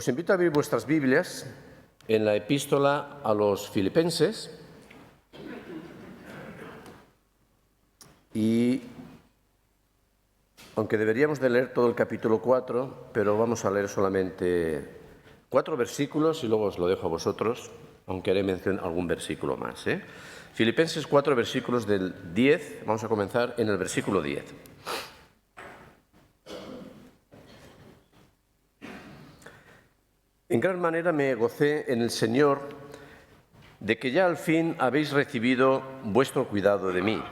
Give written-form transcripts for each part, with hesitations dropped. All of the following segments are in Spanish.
Os invito a abrir vuestras Biblias en la epístola a los Filipenses y, aunque deberíamos de leer todo el capítulo 4, pero vamos a leer solamente 4 versículos y luego os lo dejo a vosotros, aunque haré mención a algún versículo más. Filipenses 4, versículos del 10, vamos a comenzar en el versículo 10. En gran manera me gocé en el Señor de que ya al fin habéis recibido vuestro cuidado de mí,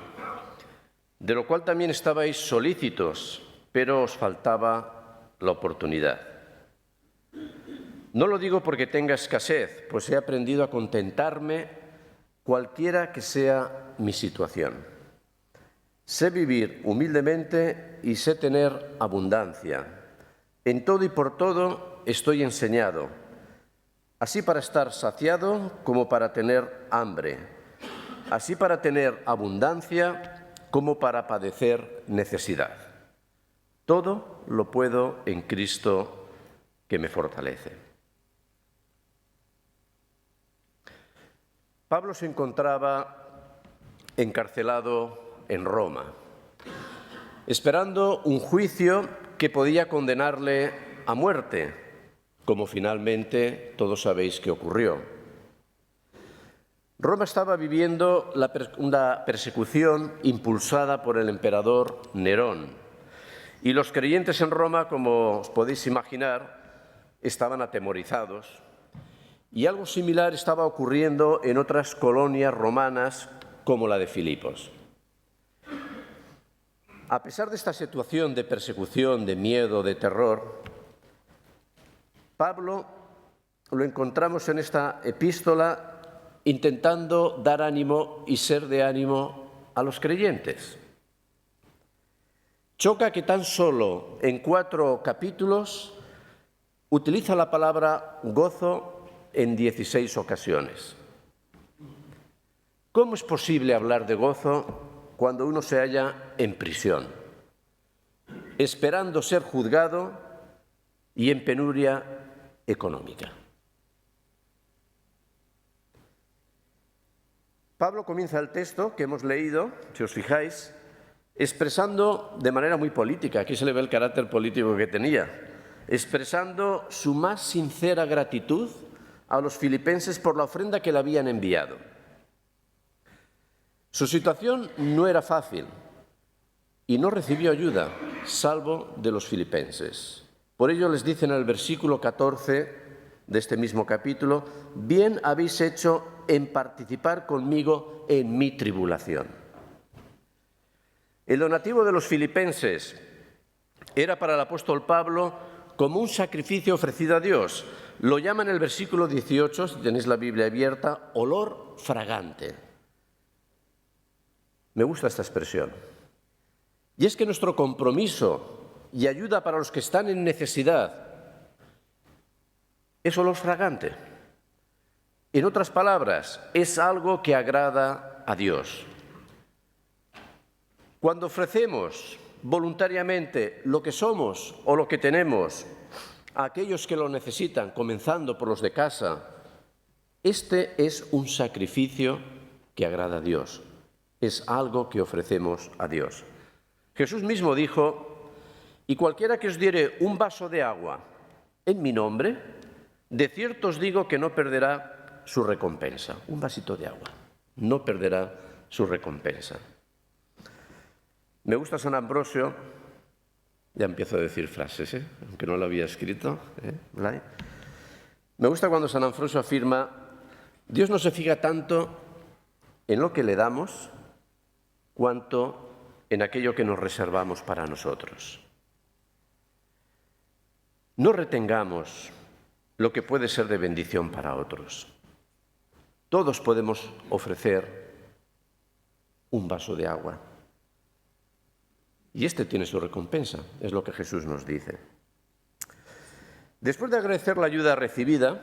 de lo cual también estabais solícitos, pero os faltaba la oportunidad. No lo digo porque tenga escasez, pues he aprendido a contentarme cualquiera que sea mi situación. Sé vivir humildemente y sé tener abundancia. En todo y por todo estoy enseñado, así para estar saciado como para tener hambre, así para tener abundancia como para padecer necesidad. Todo lo puedo en Cristo que me fortalece. Pablo se encontraba encarcelado en Roma, esperando un juicio que podía condenarle a muerte, como finalmente todos sabéis que ocurrió. Roma estaba viviendo una persecución impulsada por el emperador Nerón, y los creyentes en Roma, como os podéis imaginar, estaban atemorizados, y algo similar estaba ocurriendo en otras colonias romanas como la de Filipos. A pesar de esta situación de persecución, de miedo, de terror, Pablo lo encontramos en esta epístola intentando dar ánimo y ser de ánimo a los creyentes. Choca que tan solo en 4 capítulos utiliza la palabra gozo en 16 ocasiones. ¿Cómo es posible hablar de gozo cuando uno se halla en prisión, esperando ser juzgado y en penuria económica? Pablo comienza el texto que hemos leído, si os fijáis, expresando de manera muy política, aquí se le ve el carácter político que tenía, expresando su más sincera gratitud a los filipenses por la ofrenda que le habían enviado. Su situación no era fácil y no recibió ayuda, salvo de los filipenses. Por ello les dice en el versículo 14 de este mismo capítulo: bien habéis hecho en participar conmigo en mi tribulación. El donativo de los filipenses era para el apóstol Pablo como un sacrificio ofrecido a Dios. Lo llama en el versículo 18, si tenéis la Biblia abierta, olor fragante. Me gusta esta expresión. Y es que nuestro compromiso y ayuda para los que están en necesidad es olor fragante. En otras palabras, es algo que agrada a Dios. Cuando ofrecemos voluntariamente lo que somos o lo que tenemos a aquellos que lo necesitan, comenzando por los de casa, este es un sacrificio que agrada a Dios. Es algo que ofrecemos a Dios. Jesús mismo dijo: y cualquiera que os diere un vaso de agua en mi nombre, de cierto os digo que no perderá su recompensa. Un vasito de agua, no perderá su recompensa. Me gusta San Ambrosio, ya empiezo a decir frases, aunque no lo había escrito. Me gusta cuando San Ambrosio afirma: Dios no se fija tanto en lo que le damos, cuanto en aquello que nos reservamos para nosotros. No retengamos lo que puede ser de bendición para otros. Todos podemos ofrecer un vaso de agua. Y este tiene su recompensa, es lo que Jesús nos dice. Después de agradecer la ayuda recibida,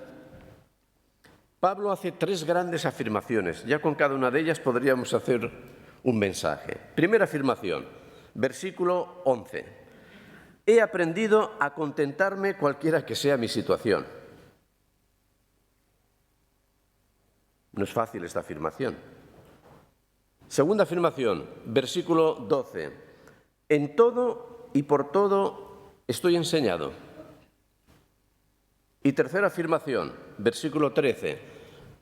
Pablo hace 3 grandes afirmaciones. Ya con cada una de ellas podríamos hacer un mensaje. Primera afirmación, versículo 11. he aprendido a contentarme cualquiera que sea mi situación. No es fácil esta afirmación. Segunda afirmación, versículo 12. En todo y por todo estoy enseñado. Y tercera afirmación, versículo 13.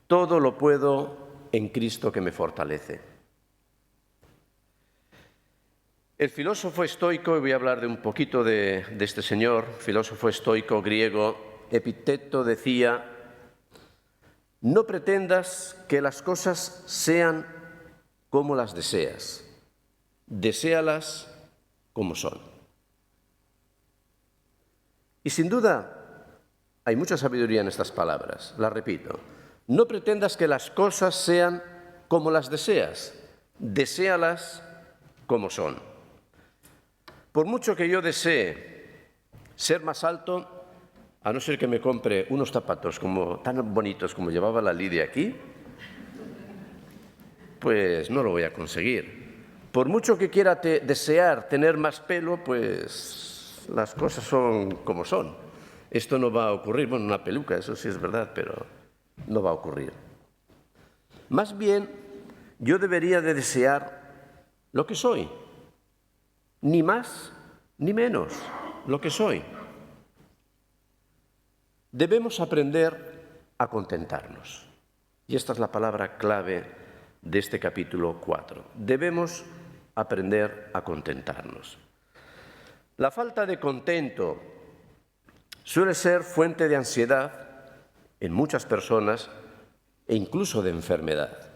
Todo lo puedo en Cristo que me fortalece. El filósofo estoico, y voy a hablar de un poquito de este señor, filósofo estoico griego, Epicteto, decía: no pretendas que las cosas sean como las deseas, deséalas como son. Y sin duda hay mucha sabiduría en estas palabras, las repito. No pretendas que las cosas sean como las deseas, deséalas como son. Por mucho que yo desee ser más alto, a no ser que me compre unos zapatos tan bonitos como llevaba la Lidia aquí, pues no lo voy a conseguir. Por mucho que quiera desear tener más pelo, pues las cosas son como son. Esto no va a ocurrir. Bueno, una peluca, eso sí es verdad, pero no va a ocurrir. Más bien, yo debería de desear lo que soy. Ni más ni menos, lo que soy. Debemos aprender a contentarnos. Y esta es la palabra clave de este capítulo 4. Debemos aprender a contentarnos. La falta de contento suele ser fuente de ansiedad en muchas personas e incluso de enfermedad.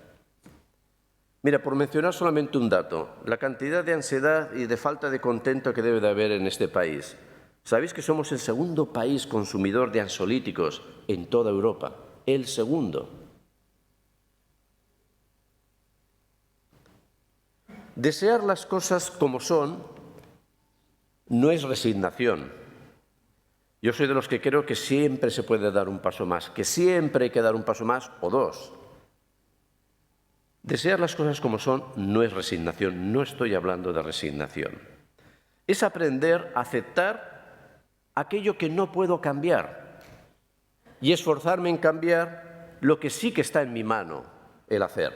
Mira, por mencionar solamente un dato, la cantidad de ansiedad y de falta de contento que debe de haber en este país. ¿Sabéis que somos el segundo país consumidor de ansiolíticos en toda Europa? El segundo. Desear las cosas como son no es resignación. Yo soy de los que creo que siempre se puede dar un paso más, que siempre hay que dar un paso más o dos. Desear las cosas como son no es resignación, no estoy hablando de resignación. Es aprender a aceptar aquello que no puedo cambiar y esforzarme en cambiar lo que sí que está en mi mano el hacer.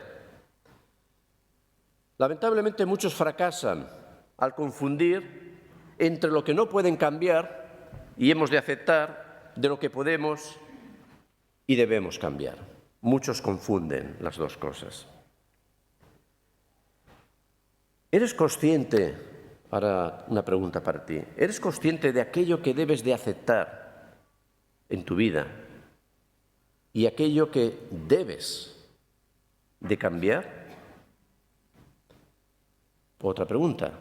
Lamentablemente muchos fracasan al confundir entre lo que no pueden cambiar y hemos de aceptar de lo que podemos y debemos cambiar. Muchos confunden las dos cosas. ¿Eres consciente? Ahora una pregunta para ti. ¿Eres consciente de aquello que debes de aceptar en tu vida y aquello que debes de cambiar? Otra pregunta.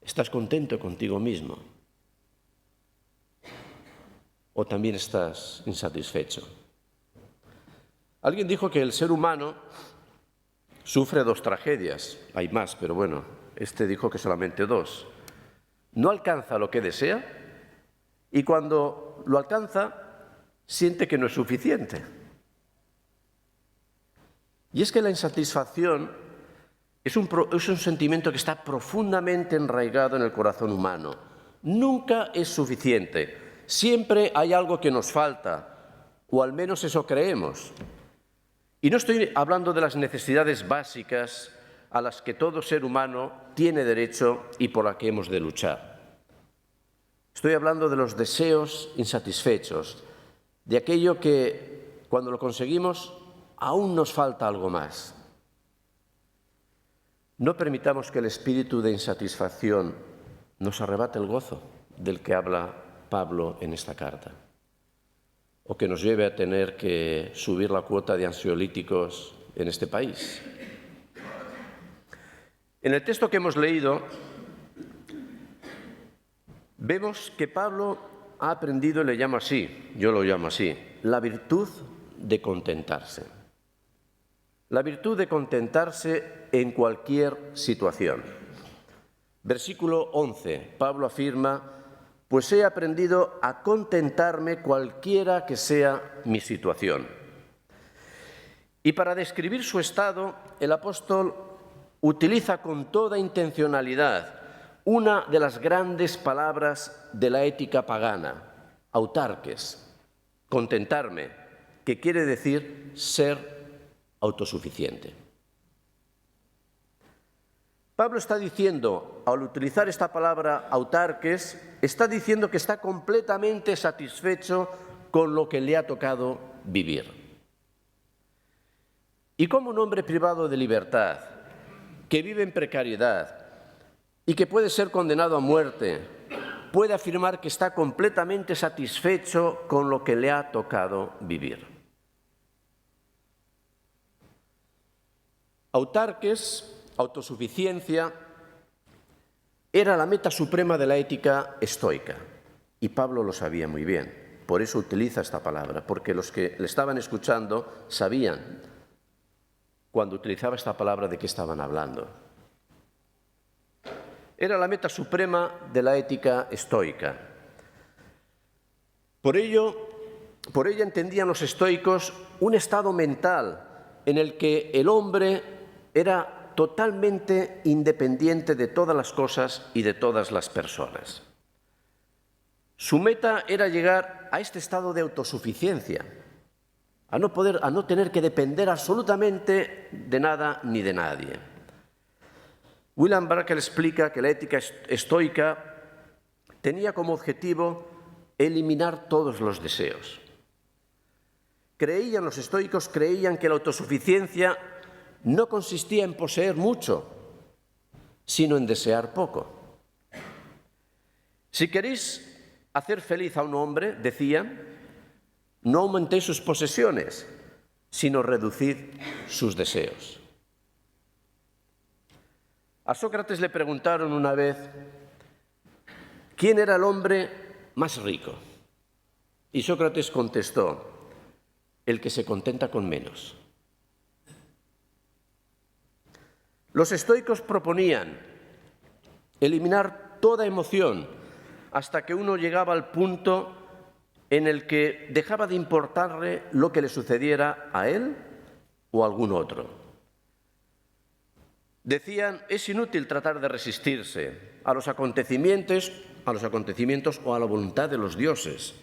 ¿Estás contento contigo mismo? ¿O también estás insatisfecho? Alguien dijo que el ser humano sufre dos tragedias. Hay más, pero bueno, este dijo que solamente dos. No alcanza lo que desea y cuando lo alcanza siente que no es suficiente. Y es que la insatisfacción es un sentimiento que está profundamente enraigado en el corazón humano. Nunca es suficiente. Siempre hay algo que nos falta, o al menos eso creemos. Y no estoy hablando de las necesidades básicas a las que todo ser humano tiene derecho y por las que hemos de luchar. Estoy hablando de los deseos insatisfechos, de aquello que, cuando lo conseguimos, aún nos falta algo más. No permitamos que el espíritu de insatisfacción nos arrebate el gozo del que habla Pablo en esta carta, o que nos lleve a tener que subir la cuota de ansiolíticos en este país. En el texto que hemos leído, vemos que Pablo ha aprendido, y le llamo así, yo lo llamo así, la virtud de contentarse. La virtud de contentarse en cualquier situación. Versículo 11, Pablo afirma: pues he aprendido a contentarme cualquiera que sea mi situación. Y para describir su estado, el apóstol utiliza con toda intencionalidad una de las grandes palabras de la ética pagana, autarques, contentarme, que quiere decir ser autosuficiente. Pablo está diciendo, al utilizar esta palabra autarques, está diciendo que está completamente satisfecho con lo que le ha tocado vivir. Y como un hombre privado de libertad, que vive en precariedad y que puede ser condenado a muerte, puede afirmar que está completamente satisfecho con lo que le ha tocado vivir. Autarques, autosuficiencia, era la meta suprema de la ética estoica, y Pablo lo sabía muy bien. Por eso utiliza esta palabra, porque los que le estaban escuchando sabían, cuando utilizaba esta palabra, de qué estaban hablando. Era la meta suprema de la ética estoica. Por ella entendían los estoicos un estado mental en el que el hombre era totalmente independiente de todas las cosas y de todas las personas. Su meta era llegar a este estado de autosuficiencia, a no tener que depender absolutamente de nada ni de nadie. William Barclay explica que la ética estoica tenía como objetivo eliminar todos los deseos. Los estoicos creían que la autosuficiencia no consistía en poseer mucho, sino en desear poco. Si queréis hacer feliz a un hombre, decían, no aumentéis sus posesiones, sino reducid sus deseos. A Sócrates le preguntaron una vez quién era el hombre más rico. Y Sócrates contestó, el que se contenta con menos. Los estoicos proponían eliminar toda emoción hasta que uno llegaba al punto en el que dejaba de importarle lo que le sucediera a él o a algún otro. Decían, es inútil tratar de resistirse a los acontecimientos o a la voluntad de los dioses.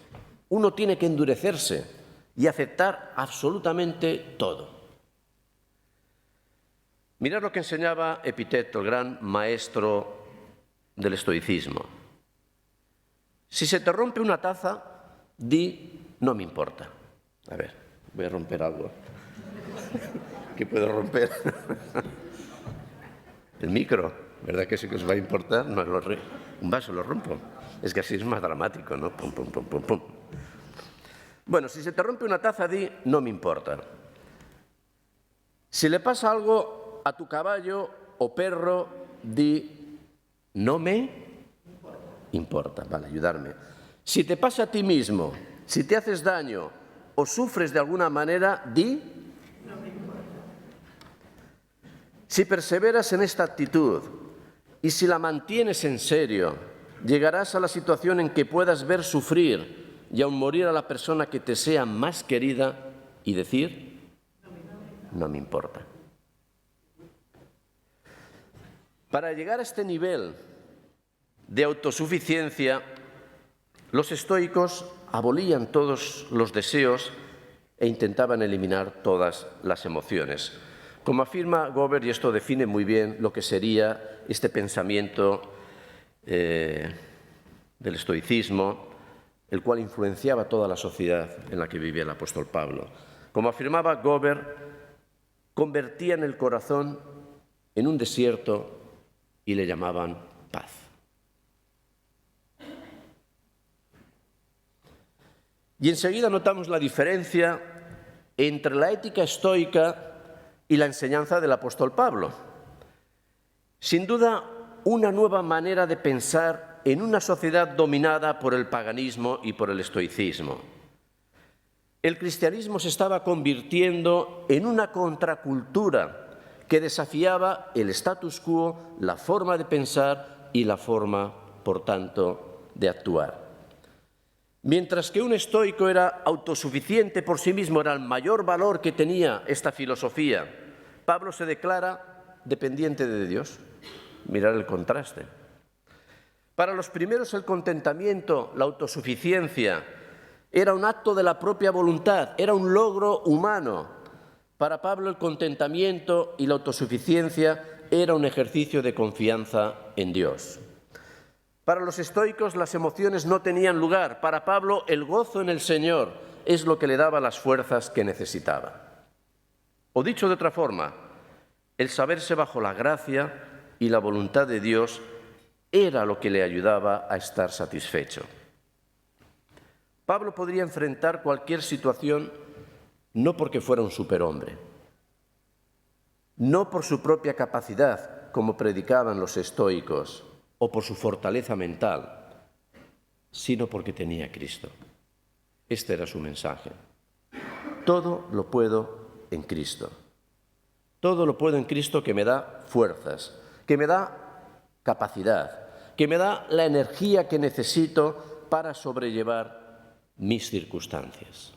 Uno tiene que endurecerse y aceptar absolutamente todo. Mirad lo que enseñaba Epicteto, el gran maestro del estoicismo. Si se te rompe una taza, di, no me importa. A ver, voy a romper algo. ¿Qué puedo romper? El micro, ¿verdad que sí que os va a importar? No, un vaso lo rompo. Es que así es más dramático, ¿no? Pum, pum, pum, pum, pum. Bueno, si se te rompe una taza, di, no me importa. Si le pasa algo a tu caballo o perro, di, no me importa, vale, ayudarme. Si te pasa a ti mismo, si te haces daño o sufres de alguna manera, di, no me importa. Si perseveras en esta actitud y si la mantienes en serio, llegarás a la situación en que puedas ver sufrir y aun morir a la persona que te sea más querida y decir, no me importa. Para llegar a este nivel de autosuficiencia, los estoicos abolían todos los deseos e intentaban eliminar todas las emociones. Como afirma Gober, y esto define muy bien lo que sería este pensamiento del estoicismo, el cual influenciaba toda la sociedad en la que vivía el apóstol Pablo. Como afirmaba Gober, convertían el corazón en un desierto y le llamaban paz. Y enseguida notamos la diferencia entre la ética estoica y la enseñanza del apóstol Pablo. Sin duda, una nueva manera de pensar en una sociedad dominada por el paganismo y por el estoicismo. El cristianismo se estaba convirtiendo en una contracultura que desafiaba el status quo, la forma de pensar y la forma, por tanto, de actuar. Mientras que un estoico era autosuficiente por sí mismo, era el mayor valor que tenía esta filosofía, Pablo se declara dependiente de Dios. Mirad el contraste. Para los primeros el contentamiento, la autosuficiencia, era un acto de la propia voluntad, era un logro humano. Para Pablo el contentamiento y la autosuficiencia era un ejercicio de confianza en Dios. Para los estoicos las emociones no tenían lugar. Para Pablo el gozo en el Señor es lo que le daba las fuerzas que necesitaba. O dicho de otra forma, el saberse bajo la gracia y la voluntad de Dios era lo que le ayudaba a estar satisfecho. Pablo podría enfrentar cualquier situación no porque fuera un superhombre, no por su propia capacidad, como predicaban los estoicos, o por su fortaleza mental, sino porque tenía a Cristo. Este era su mensaje. Todo lo puedo en Cristo. Todo lo puedo en Cristo que me da fuerzas, que me da capacidad, que me da la energía que necesito para sobrellevar mis circunstancias.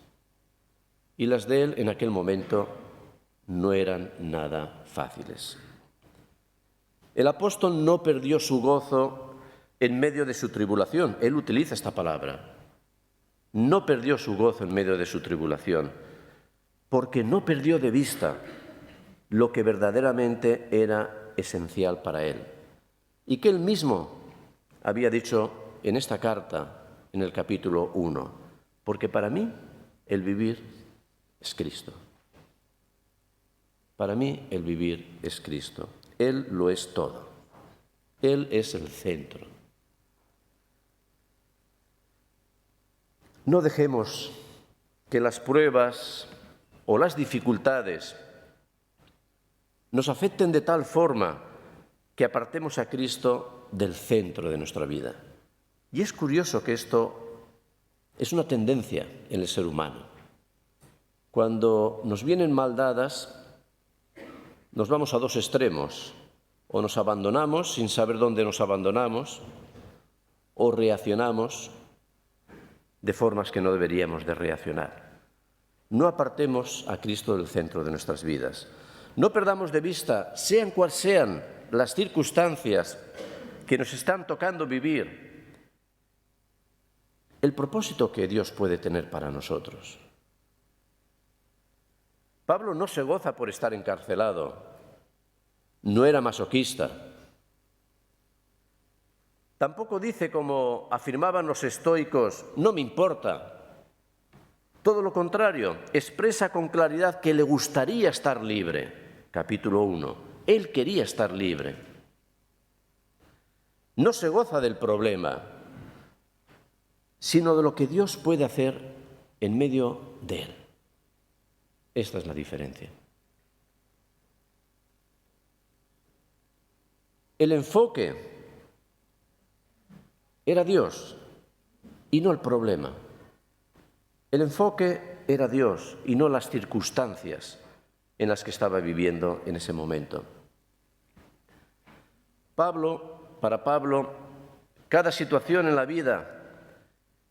Y las de él en aquel momento no eran nada fáciles. El apóstol no perdió su gozo en medio de su tribulación. Él utiliza esta palabra. No perdió su gozo en medio de su tribulación, porque no perdió de vista lo que verdaderamente era esencial para él. Y que él mismo había dicho en esta carta, en el capítulo 1, porque para mí el vivir es Cristo. Para mí el vivir es Cristo. Él lo es todo. Él es el centro. No dejemos que las pruebas o las dificultades nos afecten de tal forma que apartemos a Cristo del centro de nuestra vida. Y es curioso que esto es una tendencia en el ser humano. Cuando nos vienen mal dadas, nos vamos a dos extremos. O nos abandonamos sin saber dónde nos abandonamos, o reaccionamos de formas que no deberíamos de reaccionar. No apartemos a Cristo del centro de nuestras vidas. No perdamos de vista, sean cuales sean las circunstancias que nos están tocando vivir, el propósito que Dios puede tener para nosotros. Pablo no se goza por estar encarcelado. No era masoquista. Tampoco dice, como afirmaban los estoicos, no me importa. Todo lo contrario, expresa con claridad que le gustaría estar libre. Capítulo 1. Él quería estar libre. No se goza del problema, sino de lo que Dios puede hacer en medio de él. Esta es la diferencia. El enfoque era Dios y no el problema. El enfoque era Dios y no las circunstancias en las que estaba viviendo en ese momento. Para Pablo, cada situación en la vida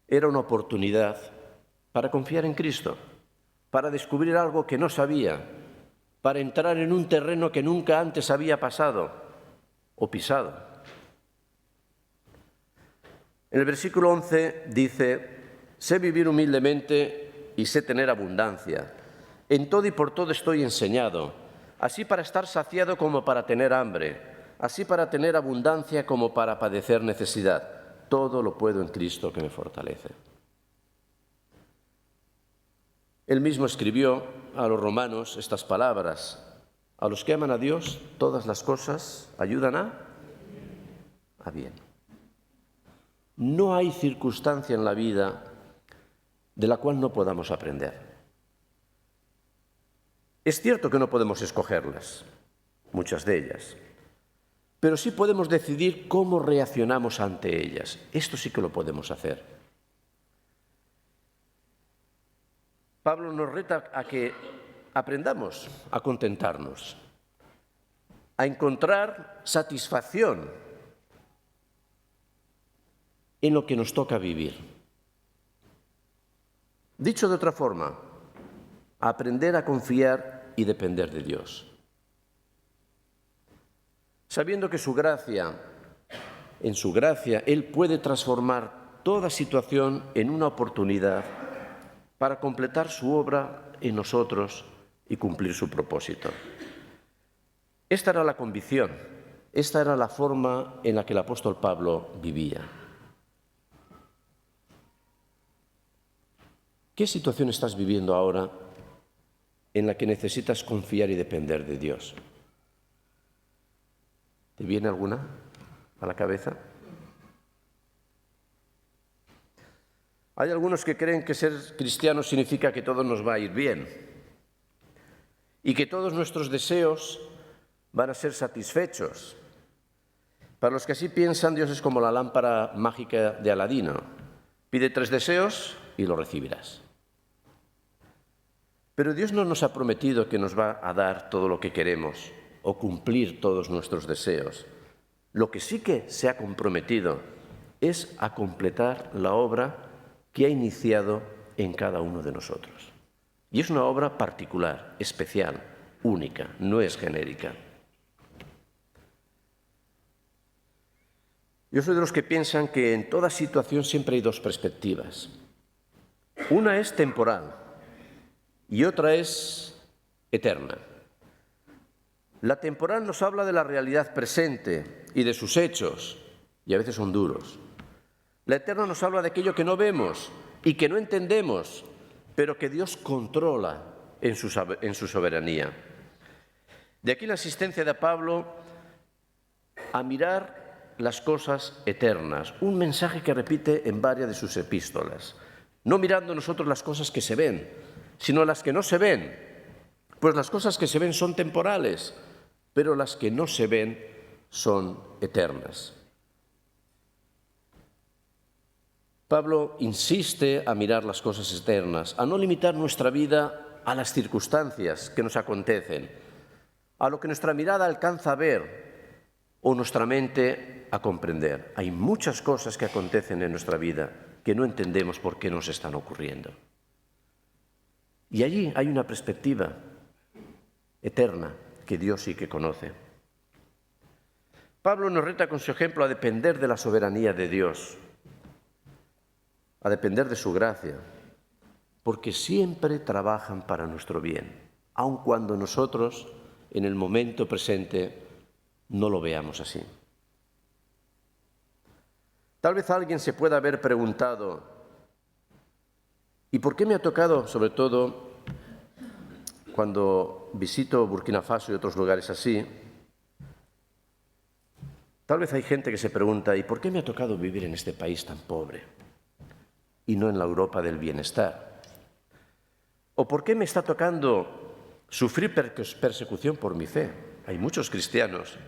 era una oportunidad para confiar en Cristo, para descubrir algo que no sabía, para entrar en un terreno que nunca antes había pasado o pisado. En el versículo 11 dice, sé vivir humildemente y sé tener abundancia. En todo y por todo estoy enseñado, así para estar saciado como para tener hambre, así para tener abundancia como para padecer necesidad. Todo lo puedo en Cristo que me fortalece. Él mismo escribió a los romanos estas palabras: a los que aman a Dios, todas las cosas ayudan a bien. No hay circunstancia en la vida de la cual no podamos aprender. Es cierto que no podemos escogerlas, muchas de ellas, pero sí podemos decidir cómo reaccionamos ante ellas. Esto sí que lo podemos hacer. Pablo nos reta a que aprendamos a contentarnos, a encontrar satisfacción en lo que nos toca vivir. Dicho de otra forma, a aprender a confiar y depender de Dios, sabiendo que su gracia en su gracia, Él puede transformar toda situación en una oportunidad para completar su obra en nosotros y cumplir su propósito. Esta era la convicción, esta era la forma en la que el apóstol Pablo vivía. ¿Qué situación estás viviendo ahora en la que necesitas confiar y depender de Dios? ¿Te viene alguna a la cabeza? Hay algunos que creen que ser cristiano significa que todo nos va a ir bien y que todos nuestros deseos van a ser satisfechos. Para los que así piensan, Dios es como la lámpara mágica de Aladino. Pide 3 deseos y lo recibirás. Pero Dios no nos ha prometido que nos va a dar todo lo que queremos o cumplir todos nuestros deseos. Lo que sí que se ha comprometido es a completar la obra que ha iniciado en cada uno de nosotros. Y es una obra particular, especial, única, no es genérica. Yo soy de los que piensan que en toda situación siempre hay 2 perspectivas. Una es temporal y otra es eterna. La temporal nos habla de la realidad presente y de sus hechos, y a veces son duros. La eterna nos habla de aquello que no vemos y que no entendemos, pero que Dios controla en su soberanía. De aquí la insistencia de Pablo a mirar las cosas eternas, un mensaje que repite en varias de sus epístolas. No mirando nosotros las cosas que se ven, sino las que no se ven, pues las cosas que se ven son temporales, pero las que no se ven son eternas. Pablo insiste a mirar las cosas eternas, a no limitar nuestra vida a las circunstancias que nos acontecen, a lo que nuestra mirada alcanza a ver o nuestra mente a comprender. Hay muchas cosas que acontecen en nuestra vida que no entendemos por qué nos están ocurriendo. Y allí hay una perspectiva eterna que Dios sí que conoce. Pablo nos reta con su ejemplo a depender de la soberanía de Dios, a depender de su gracia, porque siempre trabajan para nuestro bien, aun cuando nosotros en el momento presente no lo veamos así. Tal vez alguien se pueda haber preguntado, ¿y por qué me ha tocado, sobre todo cuando visito Burkina Faso y otros lugares así? Tal vez hay gente que se pregunta, ¿y por qué me ha tocado vivir en este país tan pobre y no en la Europa del bienestar? ¿O por qué me está tocando sufrir persecución por mi fe? Hay muchos cristianos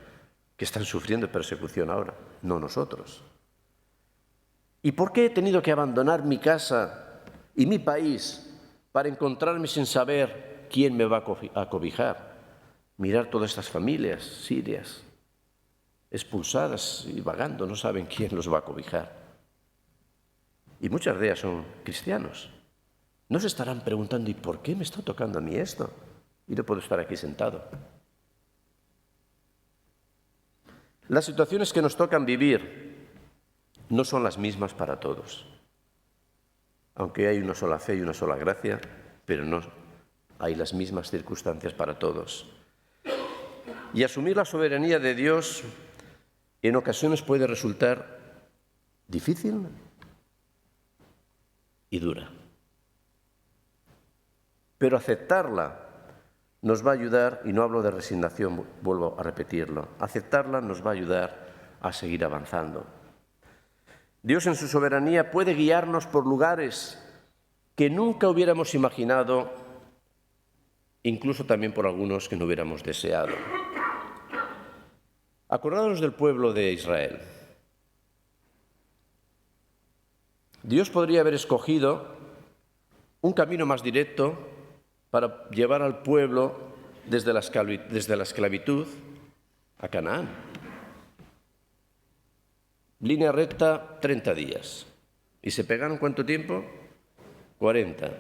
que están sufriendo persecución ahora, no nosotros. ¿Y por qué he tenido que abandonar mi casa y mi país para encontrarme sin saber quién me va a cobijar? Mirar todas estas familias sirias expulsadas y vagando, no saben quién los va a cobijar. Y muchas de ellas son cristianos. No se estarán preguntando, ¿y por qué me está tocando a mí esto? Y no puedo estar aquí sentado. Las situaciones que nos tocan vivir no son las mismas para todos. Aunque hay una sola fe y una sola gracia, pero no hay las mismas circunstancias para todos. Y asumir la soberanía de Dios en ocasiones puede resultar difícil y dura. Pero aceptarla nos va a ayudar, y no hablo de resignación, vuelvo a repetirlo, aceptarla nos va a ayudar a seguir avanzando. Dios en su soberanía puede guiarnos por lugares que nunca hubiéramos imaginado, incluso también por algunos que no hubiéramos deseado. Acordaos del pueblo de Israel. Dios podría haber escogido un camino más directo para llevar al pueblo desde la esclavitud a Canaán. Línea recta, 30 días. ¿Y se pegaron cuánto tiempo? 40.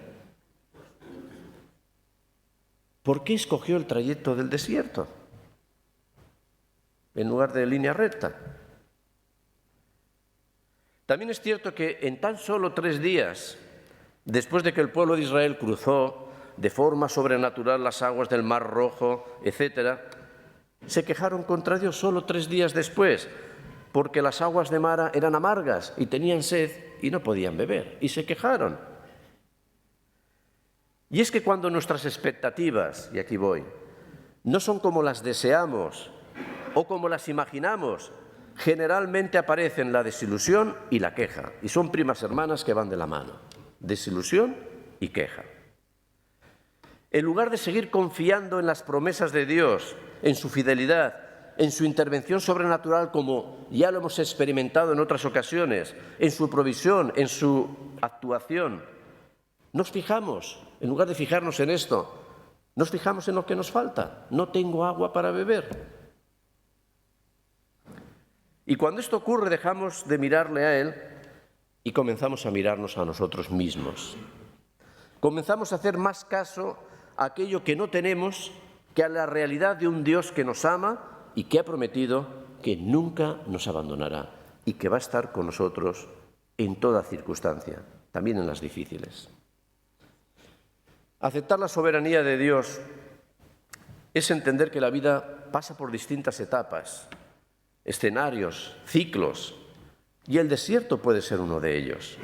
¿Por qué escogió el trayecto del desierto en lugar de línea recta? También es cierto que en tan solo 3 días, después de que el pueblo de Israel cruzó de forma sobrenatural las aguas del Mar Rojo, etc., se quejaron contra Dios solo 3 días después, porque las aguas de Mara eran amargas y tenían sed y no podían beber, y se quejaron. Y es que cuando nuestras expectativas, y aquí voy, no son como las deseamos o como las imaginamos, generalmente aparecen la desilusión y la queja, y son primas hermanas que van de la mano, desilusión y queja. En lugar de seguir confiando en las promesas de Dios, en su fidelidad, en su intervención sobrenatural, como ya lo hemos experimentado en otras ocasiones, en su provisión, en su actuación, nos fijamos, en lugar de fijarnos en esto, nos fijamos en lo que nos falta. No tengo agua para beber. Y cuando esto ocurre, dejamos de mirarle a Él y comenzamos a mirarnos a nosotros mismos. Comenzamos a hacer más caso a aquello que no tenemos que a la realidad de un Dios que nos ama y que ha prometido que nunca nos abandonará y que va a estar con nosotros en toda circunstancia, también en las difíciles. Aceptar la soberanía de Dios es entender que la vida pasa por distintas etapas, escenarios, ciclos, y el desierto puede ser uno de ellos.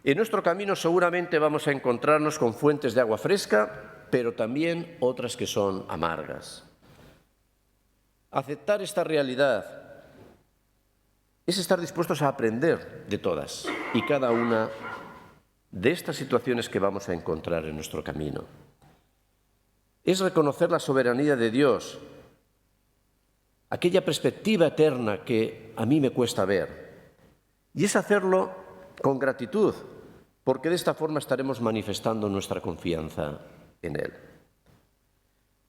En nuestro camino seguramente vamos a encontrarnos con fuentes de agua fresca, pero también otras que son amargas. Aceptar esta realidad es estar dispuestos a aprender de todas y cada una de estas situaciones que vamos a encontrar en nuestro camino. Es reconocer la soberanía de Dios, aquella perspectiva eterna que a mí me cuesta ver, y es hacerlo con gratitud, porque de esta forma estaremos manifestando nuestra confianza en Él.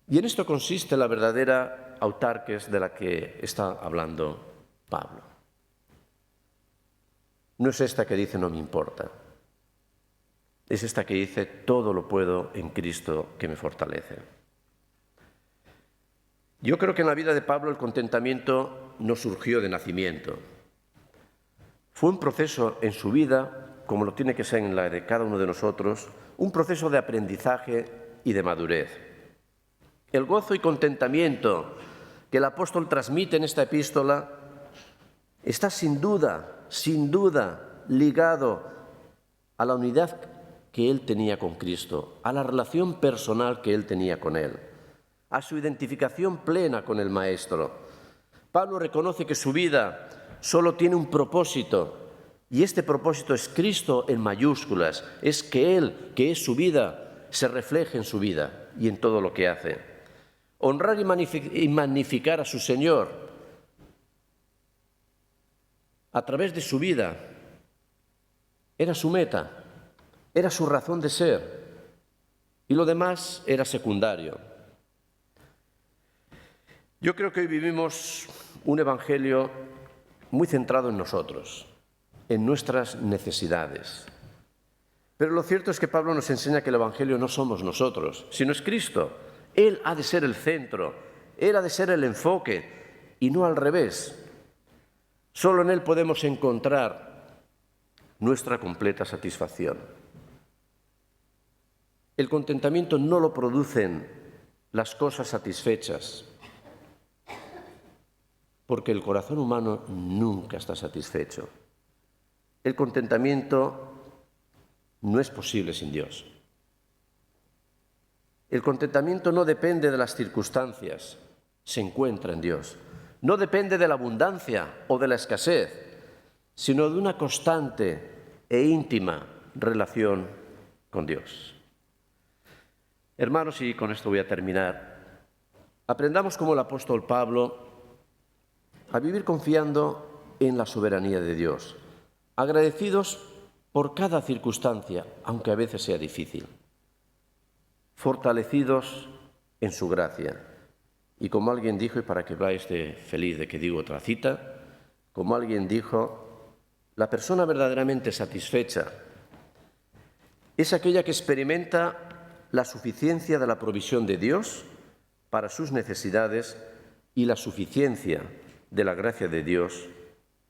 Y en esto consiste la verdadera autarques de la que está hablando Pablo. No es esta que dice no me importa, es esta que dice todo lo puedo en Cristo que me fortalece. Yo creo que en la vida de Pablo el contentamiento no surgió de nacimiento. Fue un proceso en su vida, como lo tiene que ser en la de cada uno de nosotros, un proceso de aprendizaje y de madurez. El gozo y contentamiento que el apóstol transmite en esta epístola está sin duda ligado a la unidad que él tenía con Cristo, a la relación personal que él tenía con Él, a su identificación plena con el Maestro. Pablo reconoce que su vida solo tiene un propósito, y este propósito es Cristo en mayúsculas, es que Él, que es su vida, se refleje en su vida y en todo lo que hace. Honrar y magnificar a su Señor a través de su vida era su meta, era su razón de ser, y lo demás era secundario. Yo creo que hoy vivimos un evangelio muy centrado en nosotros, en nuestras necesidades. Pero lo cierto es que Pablo nos enseña que el evangelio no somos nosotros, sino es Cristo. Él ha de ser el centro, Él ha de ser el enfoque, y no al revés. Solo en Él podemos encontrar nuestra completa satisfacción. El contentamiento no lo producen las cosas satisfechas, porque el corazón humano nunca está satisfecho. El contentamiento no es posible sin Dios. El contentamiento no depende de las circunstancias, se encuentra en Dios. No depende de la abundancia o de la escasez, sino de una constante e íntima relación con Dios. Hermanos, y con esto voy a terminar, aprendamos como el apóstol Pablo a vivir confiando en la soberanía de Dios, agradecidos por cada circunstancia, aunque a veces sea difícil, fortalecidos en su gracia. Y como alguien dijo, y para que veáis feliz de que digo otra cita, como alguien dijo, la persona verdaderamente satisfecha es aquella que experimenta la suficiencia de la provisión de Dios para sus necesidades y la suficiencia de la gracia de Dios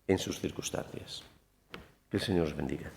en sus circunstancias. Que el Señor os bendiga.